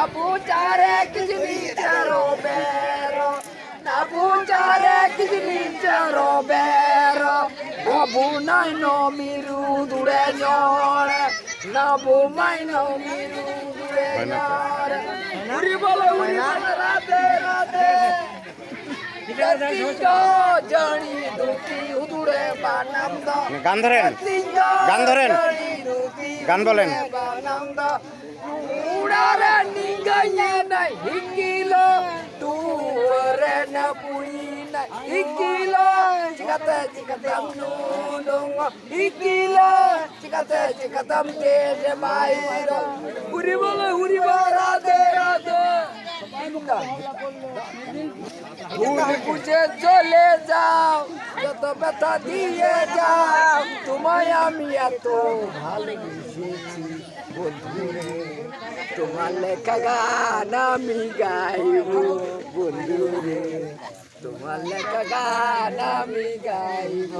puciare che si dice Robero, na puciare che si dice Robero, na bunai no miru dureñore, na bumai no miru dureñore, uri bolo rate rate. Johnny দুটি উদুরে বানান্দ গান ধরেন গান ধরেন গান বলেন উড়ারে নিগাইয়ে নাই হিকিলো তুরে না পুই নাই হিকিলো চিকাতে চিকাতাম নুডুং হিকিলো চিকাতে চিকাতাম তেরে বাইরো উড়ি বলে উড়ি রাধে রাধে ভুলে বুঝে চলে যাও যত ব্যথা দিয়ে যাও তোমায় আমি এত ভালোবেসেছি বন্ধুরে তোমার লেখা গান আমি গাইব বন্ধুরে তোমার লেখা গান আমি গাইব